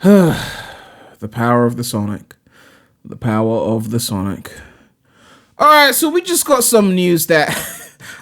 The power of the Sonic. The power of the Sonic. Alright, so we just got some news that...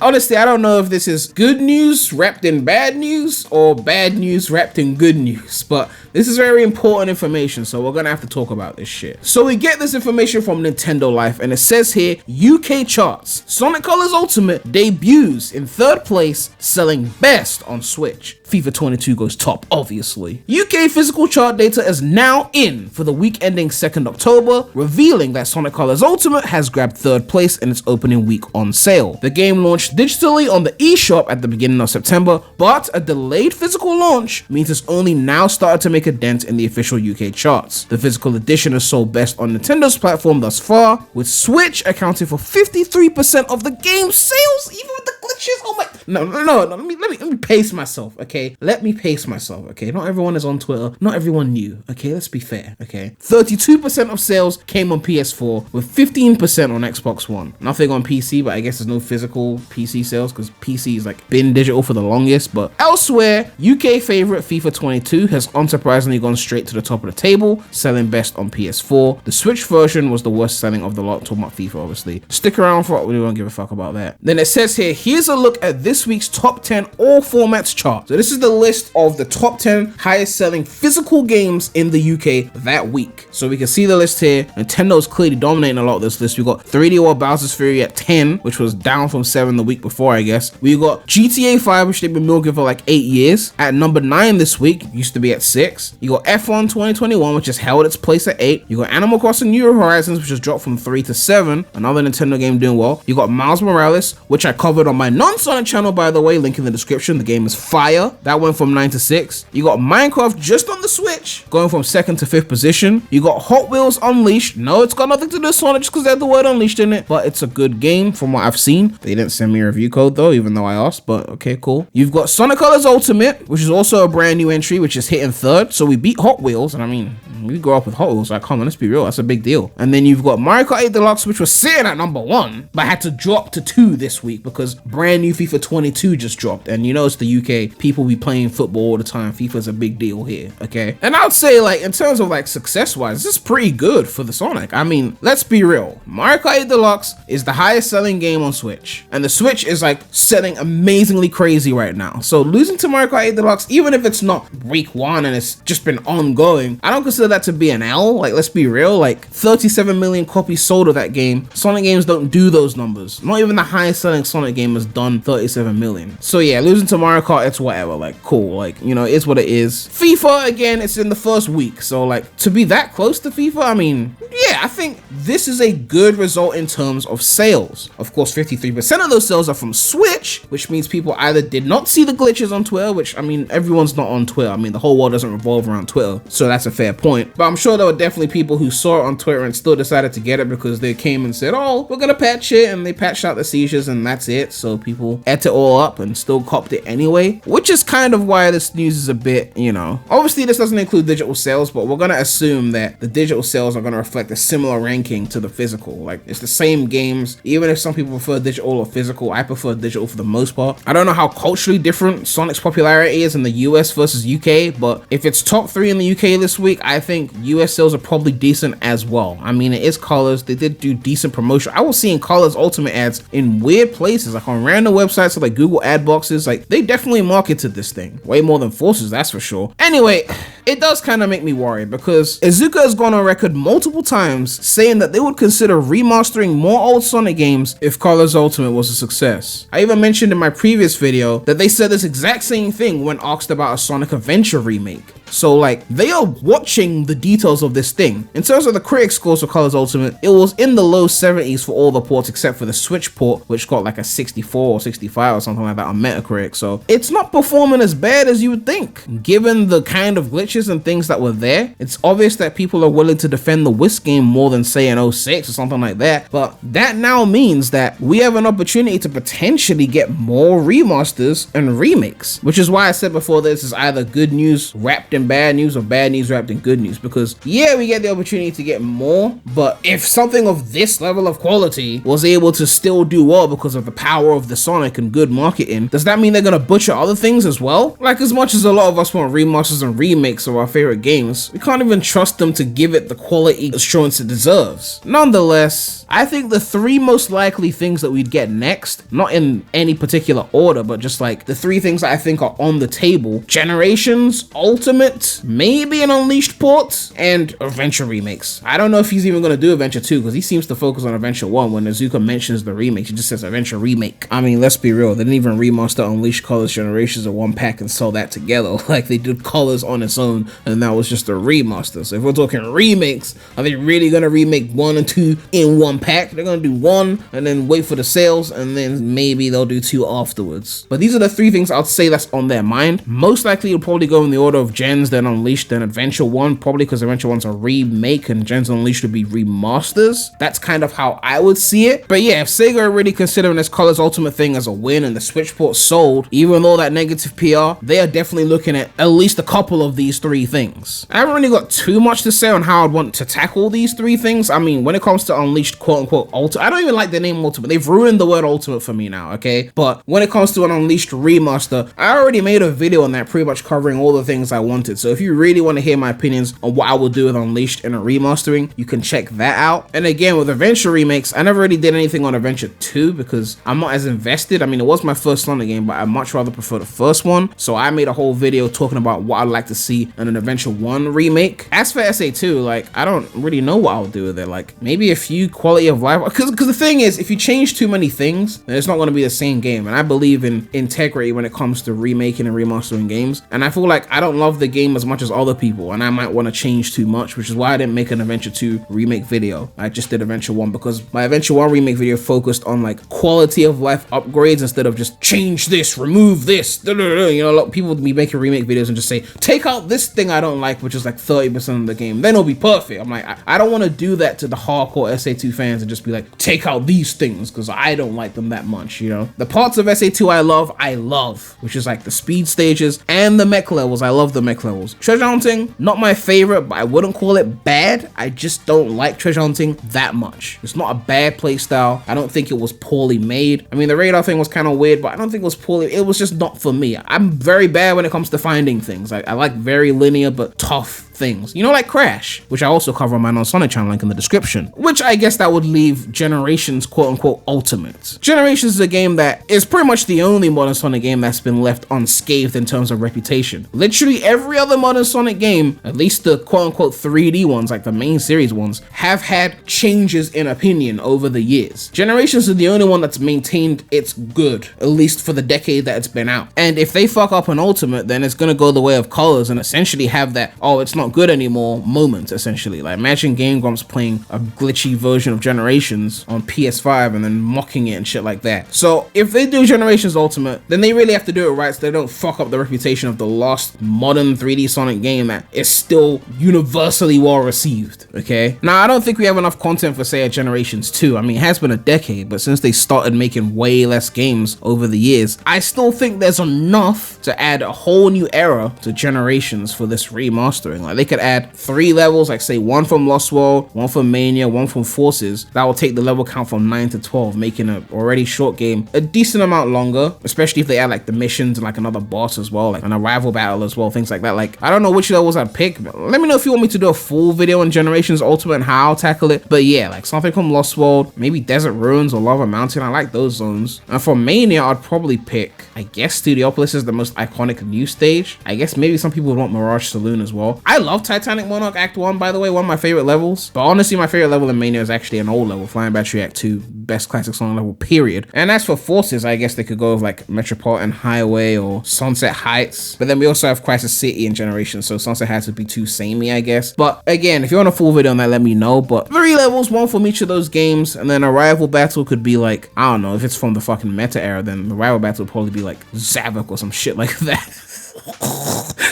honestly, I don't know if this is good news wrapped in bad news or bad news wrapped in good news, but this is very important information, so we're gonna have to talk about this shit. So we get this information from Nintendo Life, and it says here, UK charts. Sonic Colors Ultimate debuts in 3rd place, selling best on Switch. FIFA 22 goes top, obviously. UK physical chart data is now in for the week ending 2nd October, revealing that Sonic Colors Ultimate has grabbed 3rd place in its opening week on sale. The game launched digitally on the eShop at the beginning of September, but a delayed physical launch means it's only now started to make a dent in the official UK charts. The physical edition has sold best on Nintendo's platform thus far, with Switch accounting for 53% of the game's sales, even with the glitches. Oh my, no, let me pace myself, okay? Let me pace myself, okay? Not everyone is on Twitter, not everyone knew, okay? Let's be fair, okay? 32% of sales came on PS4, with 15% on Xbox One. Nothing on PC, but I guess there's no physical PC sales, because PC is like been digital for the longest, but elsewhere, UK favorite FIFA 22 has unsurprisingly gone straight to the top of the table, selling best on PS4. The Switch version was the worst selling of the lot, talking about FIFA obviously. Stick around for it, we don't give a fuck about that. Then it says here, here's a look at this week's top 10 all formats chart. So this is the list of the top 10 highest selling physical games in the UK that week. So we can see the list here. Nintendo's clearly dominating a lot of this list. We got 3D World Bowser's Fury at 10, which was down from 7 the week before, I guess. We got GTA 5, which they've been milking for like 8 years, at number 9 this week, used to be at 6. You got F1 2021, which has held its place at 8. You got Animal Crossing New Horizons, which has dropped from 3 to 7, another Nintendo game doing well. You got Miles Morales, which I covered on my non-Sonic channel, by the way, link in the description. The game is fire. That went from 9 to 6. You got Minecraft just on the Switch, going from 2nd to 5th position. You got Hot Wheels Unleashed. No, it's got nothing to do with Sonic just because they had the word Unleashed in it, but it's a good game from what I've seen. They didn't send me a review code though, even though I asked, but okay, cool. You've got Sonic Colors Ultimate, which is also a brand new entry, which is hitting 3rd. So we beat Hot Wheels, and I mean, we grew up with Hot Wheels, like, come on, let's be real, that's a big deal. And then you've got Mario Kart 8 Deluxe, which was sitting at number 1, but had to drop to 2 this week because brand new FIFA 22 just dropped. And you know it's the UK, people be playing football all the time. FIFA's a big deal here, okay? And I would say, like, in terms of like success-wise, this is pretty good for the Sonic. I mean, let's be real. Mario Kart 8 Deluxe is the highest selling game on Switch, and the Switch is like selling amazingly crazy right now. So losing to Mario Kart 8 Deluxe, even if it's not week 1 and it's just been ongoing, I don't consider that to be an L. Like, let's be real, like 37 million copies sold of that game. Sonic games don't do those numbers. Not even the highest selling Sonic game has done 37 million. So yeah, losing to Mario Kart, it's whatever, like cool, like, you know, it's what it is. FIFA, again, it's in the first week, so like to be that close to FIFA, I mean, yeah, I think this is a good result in terms of sales. Of course, 53% of those sales are from Switch, which means people either did not see the glitches on Twitter, which, I mean, everyone's not on Twitter. I mean, the whole world doesn't revolve around Twitter, so that's a fair point. But I'm sure there were definitely people who saw it on Twitter and still decided to get it because they came and said, oh, we're gonna patch it, and they patched out the seizures and that's it. So people ate it all up and still copped it anyway, which is kind of why this news is a bit, you know, obviously this doesn't include digital sales, but we're gonna assume that the digital sales are gonna reflect a similar ranking to the physical. Like, it's the same games. Even if some people prefer digital or physical, I prefer digital for the most part. I don't know how culturally different Sonic's popularity is in the US versus UK, but if it's top 3 in the UK this week, I think US sales are probably decent as well. I mean, it is Colors. They did do decent promotion. I was seeing Colors Ultimate ads in weird places, like on random websites like Google ad boxes. Like, they definitely marketed this thing way more than Forces, that's for sure. Anyway, it does kind of make me worry because Iizuka has gone on record multiple times saying that they would consider remastering more old Sonic games if Colors Ultimate was a success. I even mentioned in my previous video that they said this exact same thing when asked about a Sonic Adventure remake. So like, they are watching the details of this thing. In terms of the critic scores for Colors Ultimate, it was in the low 70s for all the ports except for the Switch port, which got like a 64 or 65 or something like that on Metacritic. So it's not performing as bad as you would think. Given the kind of glitches and things that were there, it's obvious that people are willing to defend the Wisp game more than say an 06 or something like that. But that now means that we have an opportunity to potentially get more remasters and remakes, which is why I said before, this is either good news wrapped wrapped in bad news or bad news wrapped in good news, because yeah, we get the opportunity to get more, but if something of this level of quality was able to still do well because of the power of the Sonic and good marketing, does that mean they're gonna butcher other things as well? Like, as much as a lot of us want remasters and remakes of our favorite games, we can't even trust them to give it the quality assurance it deserves. Nonetheless, I think the three most likely things that we'd get next, not in any particular order, but just like the three things that I think are on the table: Generations, Ultimate, maybe an Unleashed port, and Adventure remakes. I don't know if he's even gonna do Adventure 2, because he seems to focus on Adventure 1. When Iizuka mentions the remakes, he just says Adventure remake. I mean, let's be real, they didn't even remaster Unleashed Colors Generations in one pack and sell that together. Like, they did Colors on its own, and that was just a remaster. So if we're talking remakes, are they really gonna remake 1 and 2 in one pack? They're gonna do 1 and then wait for the sales, and then maybe they'll do 2 afterwards. But these are the 3 things I'd say that's on their mind. Most likely it'll probably go in the order of Gens, then Unleashed, then Adventure 1, probably because Adventure 1's a remake and Gens Unleashed would be remasters. That's kind of how I would see it. But yeah, if Sega are really considering this Colors Ultimate thing as a win and the Switch port sold, even though that negative PR, they are definitely looking at least a couple of these 3 things. I haven't really got too much to say on how I'd want to tackle these 3 things. I mean, when it comes to Unleashed quote-unquote Ultimate, I don't even like the name Ultimate. They've ruined the word Ultimate for me now, okay? But when it comes to an Unleashed remaster, I already made a video on that pretty much covering all the things I wanted. So if you really want to hear my opinions on what I would do with Unleashed and a remastering, you can check that out. And again, with Adventure remakes, I never really did anything on Adventure 2 because I'm not as invested. I mean, it was my first Sonic game, but I much rather prefer the first one. So I made a whole video talking about what I'd like to see in an Adventure 1 remake. As for SA2, like, I don't really know what I'll do with it. Like, maybe a few quality of life, because the thing is, if you change too many things, then it's not going to be the same game. And I believe in integrity when it comes to remaking and remastering games. And I feel like I don't love the game as much as other people, and I might want to change too much, which is why I didn't make an Adventure 2 remake video. I just did Adventure 1 because my Adventure 1 remake video focused on like quality of life upgrades instead of just change this, remove this. You know, a lot of people would be making remake videos and just say, take out this thing I don't like, which is like 30% of the game, then it'll be perfect. I'm like, I don't want to do that to the hardcore SA2 fans and just be like, take out these things because I don't like them that much, you know? The parts of SA2 I love, which is like the speed stages and the mech levels. I love the mech levels. Treasure hunting, not my favorite, but I wouldn't call it bad. I just don't like treasure hunting that much. It's not a bad play style. I don't think it was poorly made. I mean, the radar thing was kind of weird, but I don't think it was poorly. It was just not for me. I'm very bad when it comes to finding things. I like very linear but tough things, you know, like Crash, which I also cover on my non-Sonic channel, link in the description, which I guess that would leave Generations quote-unquote Ultimate. Generations is a game that is pretty much the only modern Sonic game that's been left unscathed in terms of reputation. Literally every other modern Sonic game, at least the quote-unquote 3D ones, like the main series ones, have had changes in opinion over the years. Generations is the only one that's maintained its good, at least for the decade that it's been out. And if they fuck up an Ultimate, then it's gonna go the way of Colors and essentially have that, oh, it's not good anymore moment, essentially. Like, imagine Game Grumps playing a glitchy version of Generations on PS5 and then mocking it and shit like that. So if they do Generations Ultimate, then they really have to do it right so they don't fuck up the reputation of the last modern 3D Sonic game that is still universally well received, okay? Now, I don't think we have enough content for, say, a Generations 2. I mean, it has been a decade, but since they started making way less games over the years, I still think there's enough to add a whole new era to Generations for this remastering. Like, they could add 3 levels, like say 1 from Lost World, 1 from Mania, 1 from Forces. That will take the level count from 9 to 12, making an already short game a decent amount longer, especially if they add like the missions and like another boss as well, like an arrival battle as well, things like that. Like, I don't know which levels I'd pick, but let me know if you want me to do a full video on Generations Ultimate and how I'll tackle it. But yeah, like something from Lost World, maybe Desert Ruins or Lava Mountain. I like those zones. And for Mania, I'd probably pick, I guess Studiopolis is the most iconic new stage. I guess maybe some people would want Mirage Saloon as well. I love Titanic Monarch Act 1, by the way, one of my favorite levels. But honestly, my favorite level in Mania is actually an old level, Flying Battery Act 2, best classic song level, period. And as for Forces, I guess they could go with like Metropolitan Highway or Sunset Heights. But then we also have Crisis City and Generations, so Sunset Heights would be too samey, I guess. But again, if you want a full video on that, let me know. But 3 levels, 1 from each of those games, and then a rival battle could be like, I don't know, if it's from the fucking meta era, then the rival battle would probably be like Zavok or some shit like that.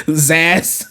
Zaz.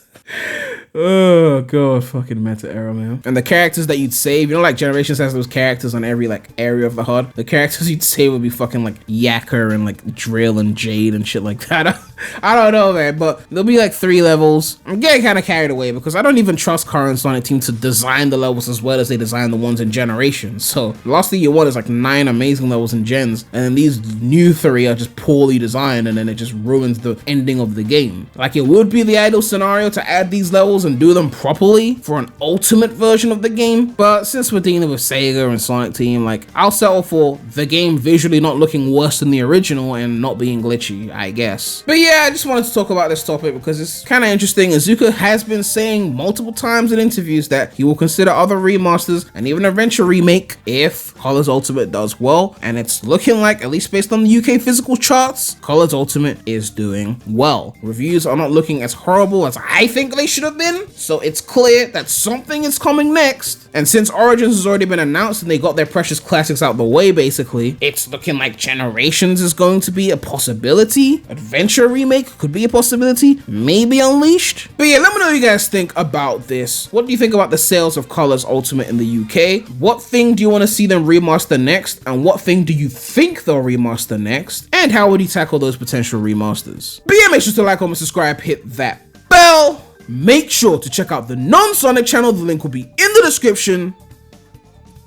Oh god, fucking meta era, man. And the characters that you'd save, you know, like Generations has those characters on every like area of the HUD. The characters you'd save would be fucking like Yakker and like Drill and Jade and shit like that. I don't know, man, but there'll be like 3 levels. I'm getting kind of carried away because I don't even trust current Sonic team to design the levels as well as they design the ones in Generations. So the last thing you want is like 9 amazing levels in Gens, and then these new 3 are just poorly designed, and then it just ruins the ending of the game. Like, it would be the ideal scenario to add these levels and do them properly for an ultimate version of the game, but since we're dealing with Sega and Sonic team, like, I'll settle for the game visually not looking worse than the original and not being glitchy, I guess. But yeah, I just wanted to talk about this topic because it's kind of interesting. Iizuka has been saying multiple times in interviews that he will consider other remasters and even a venture remake if Colors Ultimate does well, and it's looking like, at least based on the UK physical charts, Colors Ultimate is doing well. Reviews are not looking as horrible as I think they should have been, so it's clear that something is coming next. And since Origins has already been announced and they got their precious classics out the way, basically, it's looking like Generations is going to be a possibility. Adventure remake could be a possibility, maybe Unleashed. But yeah, let me know what you guys think about this. What do you think about the sales of Colors Ultimate in the UK? What thing do you want to see them remaster next? And what thing do you think they'll remaster next? And how would you tackle those potential remasters? But yeah, make sure to like, comment, subscribe, hit that bell. Make sure to check out the non-Sonic channel. The link will be in the description.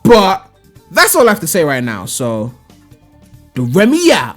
But that's all I have to say right now. So, the Remy out.